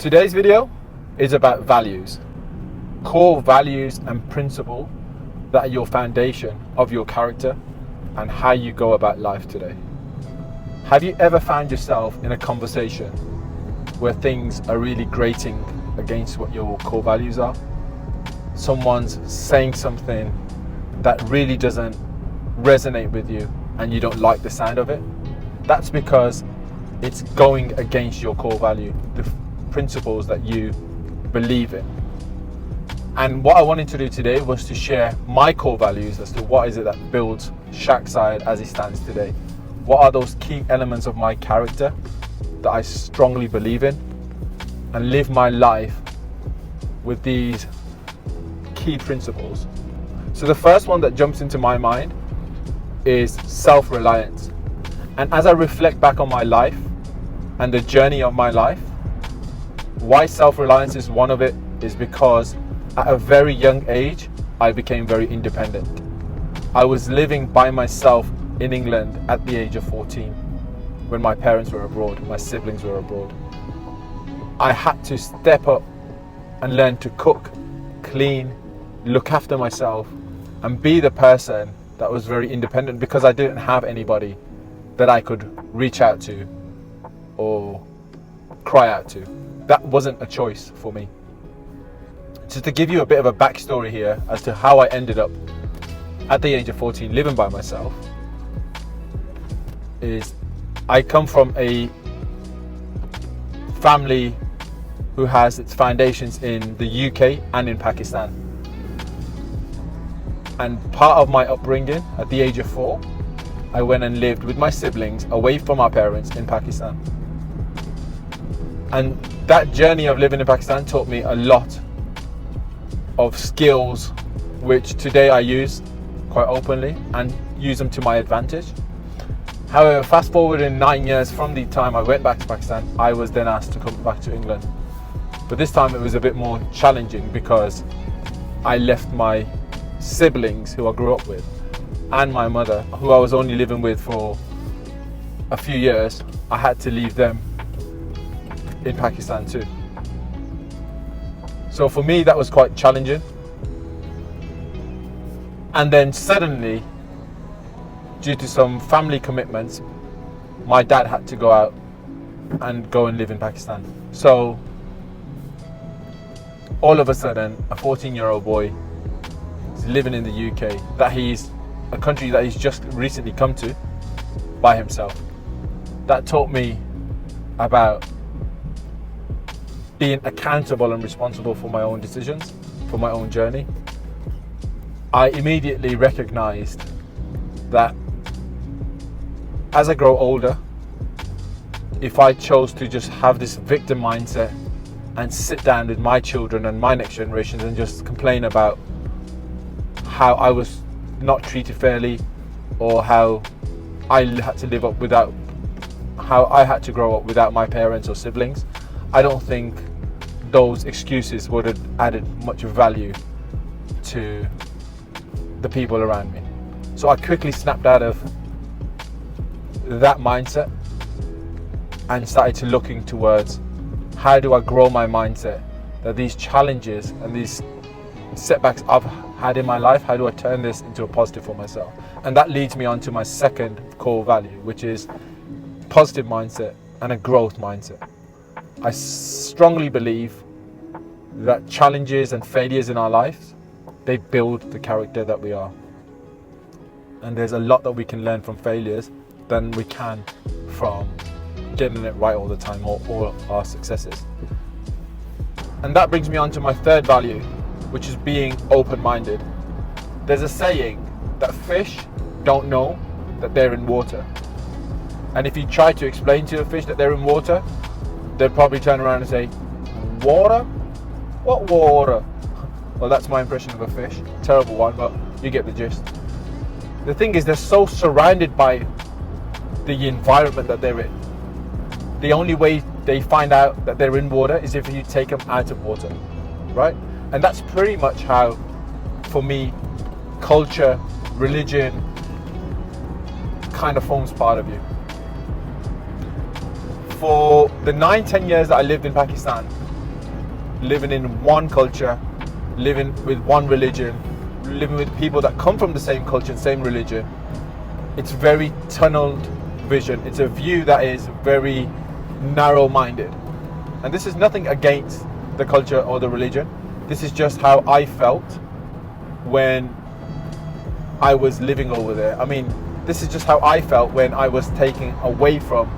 Today's video is about values, core values and principles that are your foundation of your character and how you go about life today. Have you ever found yourself in a conversation where things are really grating against what your core values are? Someone's saying something that really doesn't resonate with you and you don't like the sound of it? That's because it's going against your core value, the principles that you believe in. And what I wanted to do today was to share my core values as to what is it that builds Shackside as it stands today. What are those key elements of my character that I strongly believe in, and live my life with these key principles. So the first one that jumps into my mind is self-reliance. And as I reflect back on my life and the journey of my life, why self-reliance is one of it is because at a very young age, I became very independent. I was living by myself in England at the age of 14 when my parents were abroad, my siblings were abroad. I had to step up and learn to cook, clean, look after myself, and be the person that was very independent because I didn't have anybody that I could reach out to or cry out to. That wasn't a choice for me. So to give you a bit of a backstory here as to how I ended up at the age of 14 living by myself, is I come from a family who has its foundations in the UK and in Pakistan. And part of my upbringing at the age of 4, I went and lived with my siblings away from our parents in Pakistan. And that journey of living in Pakistan taught me a lot of skills which today I use quite openly and use them to my advantage. However, fast forward in 9 years from the time I went back to Pakistan, I was then asked to come back to England. But this time it was a bit more challenging because I left my siblings who I grew up with and my mother, who I was only living with for a few years. I had to leave them in Pakistan too. So for me that was quite challenging. And then suddenly, due to some family commitments, my dad had to go out and go and live in Pakistan. So all of a sudden, a 14-year-old boy is living in the UK, a country that he's just recently come to by himself. That taught me about being accountable and responsible for my own decisions, for my own journey. I immediately recognized that as I grow older, if I chose to just have this victim mindset and sit down with my children and my next generations and just complain about how I was not treated fairly, or how I had to live up without, how I had to grow up without my parents or siblings, I don't think those excuses would have added much value to the people around me. So I quickly snapped out of that mindset and started to looking towards how do I grow my mindset, that these challenges and these setbacks I've had in my life, how do I turn this into a positive for myself? And that leads me on to my second core value, which is positive mindset and a growth mindset. I strongly believe that challenges and failures in our lives, they build the character that we are. And there's a lot that we can learn from failures than we can from getting it right all the time, or all our successes. And that brings me on to my third value, which is being open-minded. There's a saying that fish don't know that they're in water. And if you try to explain to a fish that they're in water, they'll probably turn around and say, water? What water? Well, that's my impression of a fish. Terrible one, but you get the gist. The thing is, they're so surrounded by the environment that they're in. The only way they find out that they're in water is if you take them out of water, right? And that's pretty much how, for me, culture, religion kind of forms part of you. For the 9-10 years that I lived in Pakistan, living in one culture, living with one religion, living with people that come from the same culture, same religion. It's very tunneled vision. It's a view that is very narrow-minded. And this is nothing against the culture or the religion. This is just how I felt when I was living over there. I mean, this is just how I felt when I was taken away from,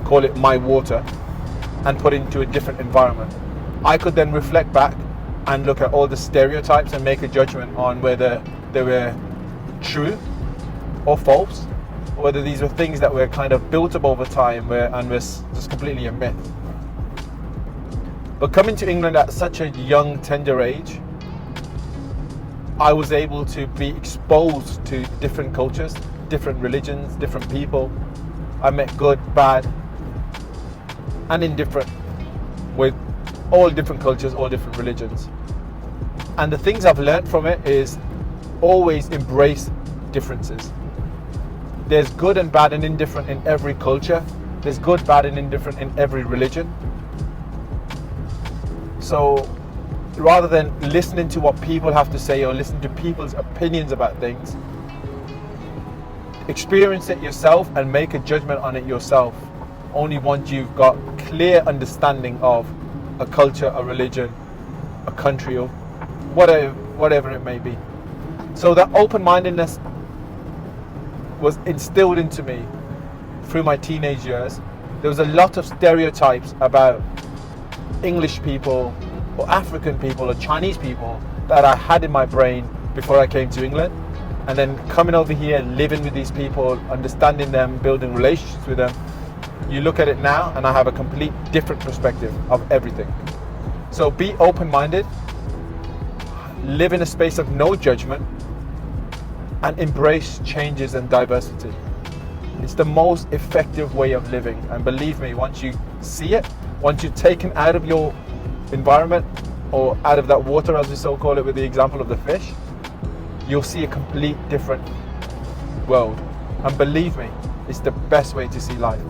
call it my water, and put into a different environment. I could then reflect back and look at all the stereotypes and make a judgment on whether they were true or false, or whether these were things that were kind of built up over time and was just completely a myth. But coming to England at such a young, tender age, I was able to be exposed to different cultures, different religions, different people. I met good, bad, and indifferent with all different cultures, all different religions. And the things I've learned from it is always embrace differences. There's good and bad and indifferent in every culture. There's good, bad, and indifferent in every religion. So rather than listening to what people have to say or listen to people's opinions about things, experience it yourself and make a judgment on it yourself, only once you've got clear understanding of a culture, a religion, a country, or whatever it may be. So that open-mindedness was instilled into me through my teenage years. There was a lot of stereotypes about English people or African people or Chinese people that I had in my brain before I came to England. And then coming over here, living with these people, understanding them, building relationships with them, you look at it now and I have a complete different perspective of everything. So be open-minded, live in a space of no judgment, and embrace changes and diversity. It's the most effective way of living. And believe me, once you see it, once you're taken out of your environment or out of that water, as we so call it with the example of the fish, you'll see a complete different world. And believe me, it's the best way to see life.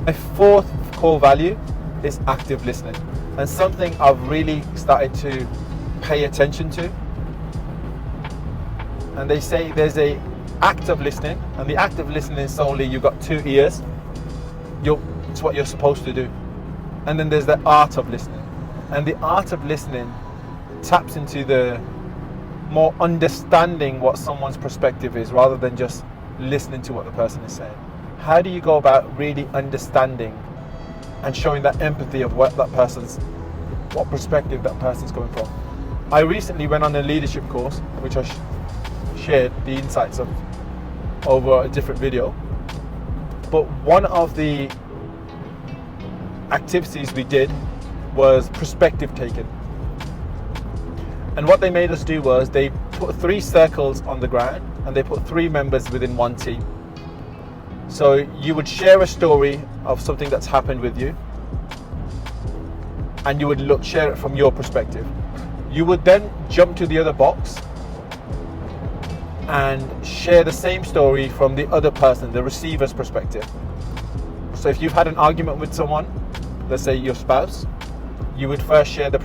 My fourth core value is active listening, and something I've really started to pay attention to. And they say there's a act of listening, and the act of listening is solely you've got 2 ears. It's what you're supposed to do. And then there's the art of listening, and the art of listening taps into the more understanding what someone's perspective is rather than just listening to what the person is saying. How do you go about really understanding and showing that empathy of what perspective that person's coming from? I recently went on a leadership course, which I shared the insights of over a different video. But one of the activities we did was perspective taking. And what they made us do was they put 3 circles on the ground and they put 3 members within one team. So you would share a story of something that's happened with you, and you would share it from your perspective. You would then jump to the other box and share the same story from the other person, the receiver's perspective. So if you've had an argument with someone, let's say your spouse, you would first share the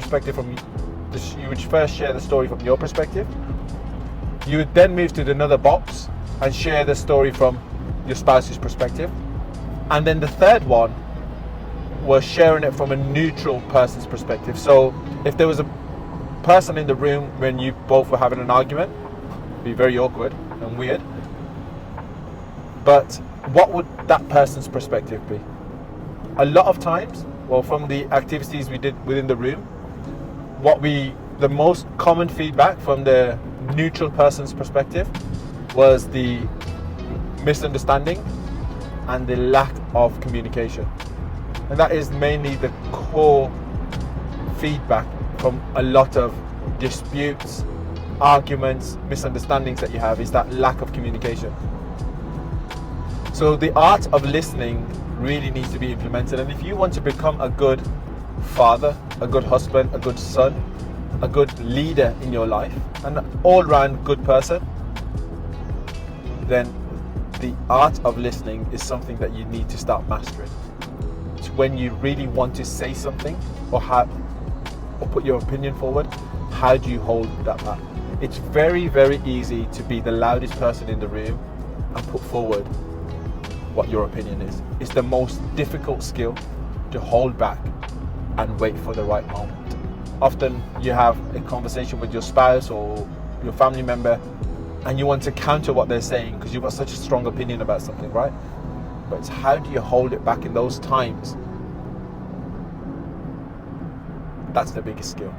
story from your perspective. You would then move to another box and share the story from your spouse's perspective. And then the third one was sharing it from a neutral person's perspective. So if there was a person in the room when you both were having an argument, it'd be very awkward and weird. But what would that person's perspective be? A lot of times, well, from the activities we did within the room, the most common feedback from the neutral person's perspective was the misunderstanding and the lack of communication. And that is mainly the core feedback from a lot of disputes, arguments, misunderstandings that you have, is that lack of communication. So the art of listening really needs to be implemented. And if you want to become a good father, a good husband, a good son, a good leader in your life, an all-round good person, then the art of listening is something that you need to start mastering. It's when you really want to say something or put your opinion forward, how do you hold that back? It's very, very easy to be the loudest person in the room and put forward what your opinion is. It's the most difficult skill, to hold back and wait for the right moment. Often you have a conversation with your spouse or your family member and you want to counter what they're saying because you've got such a strong opinion about something, right? But it's how do you hold it back in those times? That's the biggest skill.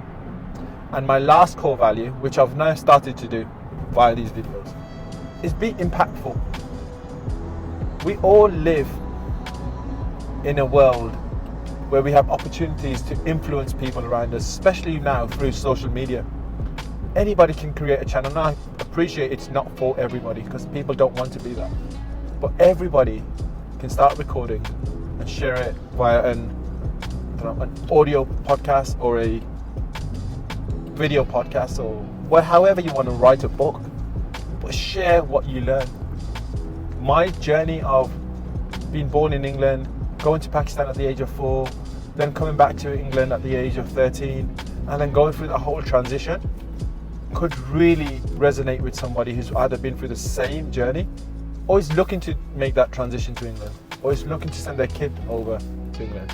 And my last core value, which I've now started to do via these videos, is be impactful. We all live in a world where we have opportunities to influence people around us, especially now through social media. Anybody can create a channel. Now, I appreciate it's not for everybody because people don't want to be that. But everybody can start recording and share it via an audio podcast or a video podcast or however you want to write a book. But share what you learn. My journey of being born in England, going to Pakistan at the age of 4, then coming back to England at the age of 13, and then going through the whole transition could really resonate with somebody who's either been through the same journey or is looking to make that transition to England or is looking to send their kid over to England.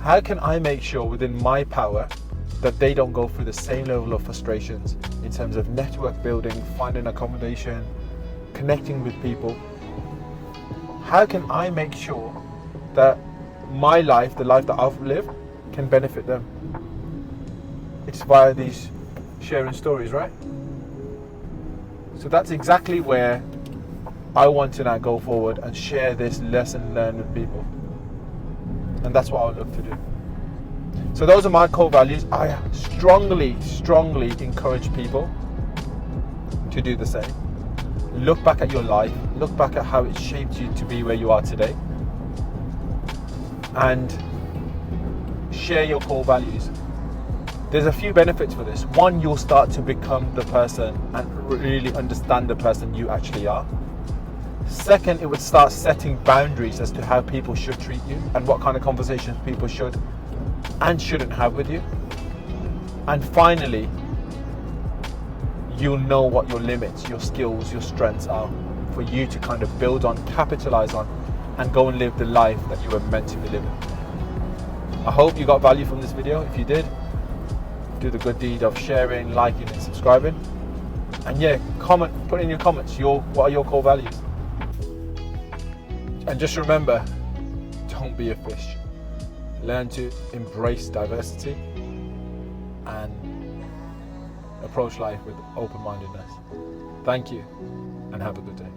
How can I make sure within my power that they don't go through the same level of frustrations in terms of network building, finding accommodation, connecting with people? How can I make sure that my life, the life that I've lived, can benefit them? It's via these sharing stories, right? So that's exactly where I want to now go forward and share this lesson learned with people. And that's what I'll look to do. So those are my core values. I strongly, strongly encourage people to do the same. Look back at your life, look back at how it shaped you to be where you are today, and share your core values. There's a few benefits for this. One, you'll start to become the person and really understand the person you actually are. Second, it would start setting boundaries as to how people should treat you and what kind of conversations people should and shouldn't have with you. And finally, you'll know what your limits, your skills, your strengths are for you to kind of build on, capitalize on, and go and live the life that you were meant to be living. I hope you got value from this video. If you did, do the good deed of sharing, liking, and subscribing. And yeah, comment, put in your comments what are your core values. And just remember, don't be a fish. Learn to embrace diversity and approach life with open-mindedness. Thank you and have a good day.